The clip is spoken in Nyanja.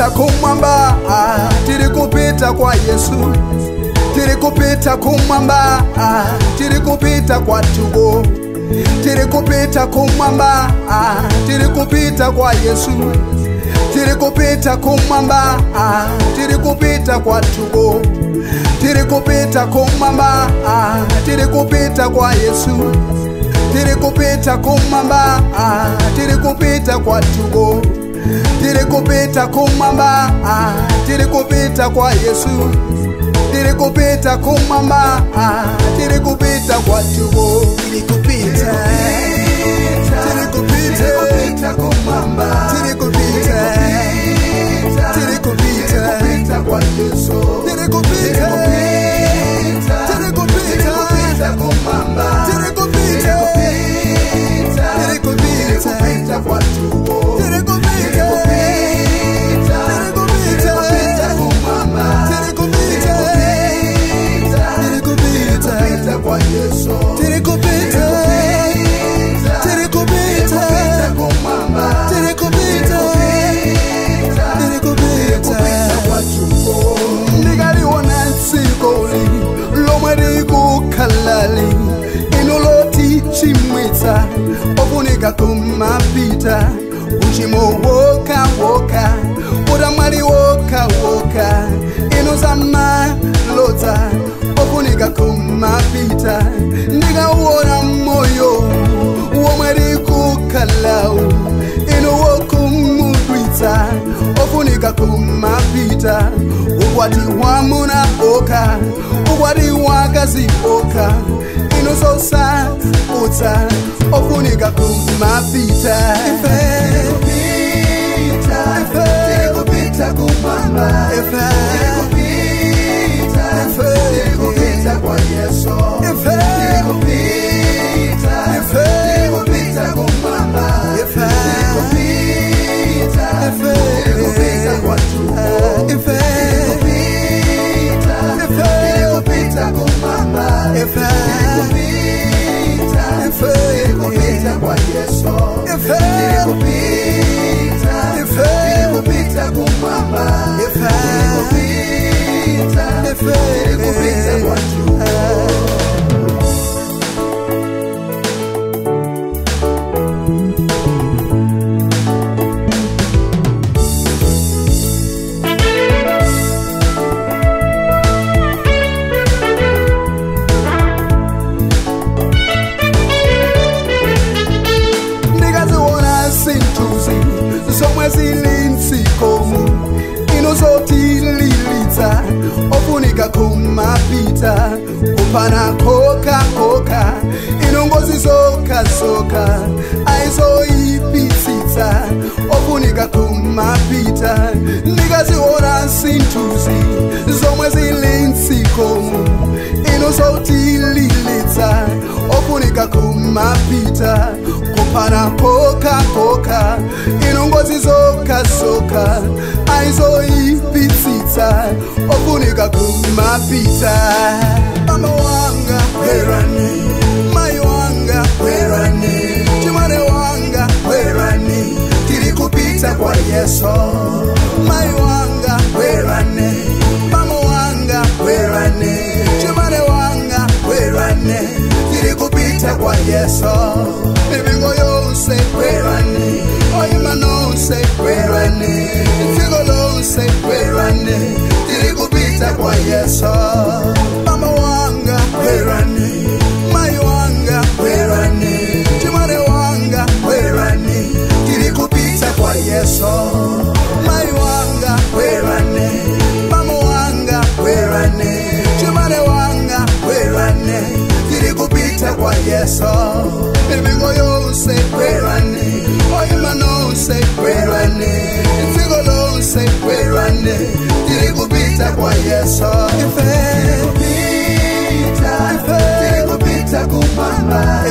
Tirikupita kumwamba, tirikupita kwa Yesu. Tirikupita kumwamba, tirikupita kwa tubo. Tirikupita kumwamba, tirikupita kwa Yesu. Tirikupita kumwamba, tirikupita kwa tubo. Tirikupita kumwamba, tirikupita kwa Yesu. Tirikupita kumwamba, tirikupita kwa tubo. Tirikupita kumwamba, tirikupita kwa Yesu. Tirikupita kumwamba, tirikupita kwa tubo. Tirikupita, tirikupita kumwamba, tirikupita, tirikupita kwa Yesu. Tirikupita, tirikupita kumwamba, tirikupita, tirikupita kwa tubo. Inoloti chimwita ofunika kumapita uchimo woka woka udamali woka woka inozama lota ofunika kumapita ndiga uona moyo uomari kukalau inowoku mudwita ofunika kumapita ukwati wamuna oka ukwati wakazi oka inososa uta ofunika kumapita. Tirikupita kumwamba, tirikupita kwa Yesu. Tirikupita kumwamba, tirikupita kwa tubo. Tirikupita kumwamba, tirikupita kwa Yesu. Tirikupita kumwamba, tirikupita kwa tubo. Zilintsikomu inozotililita ofunika kumapita upana koka koka inongozi soka soka aizoipitsita ofunika kumapita ndikaziona sintuzi zomwe zilintsikomu inozotililita ofunika kumapita kupana koka koka inongozi zoka soka aizoipitsita ofunika kumapita. Mama wanga werani, mai wanga werani, chimane wanga werani, tirikupita kwa Yesu. Mai wanga werani, mama wanga werani, chimane wanga werani, tirikupita kwa Yesu. Ibingo yose werani, oimanose werani, figolose werani, tirikupita kwa Yesu. Mama wanga werani, mai wanga werani, chimane wanga werani, tirikupita kwa Yesu. Mai wanga werani, mama wanga werani, chimane wanga werani, tirikupita kwa Yesu. Ibingo yose werani, oimanose werani, figolose werani, tirikupita kwa Yesu. Tirikupita kumwamba,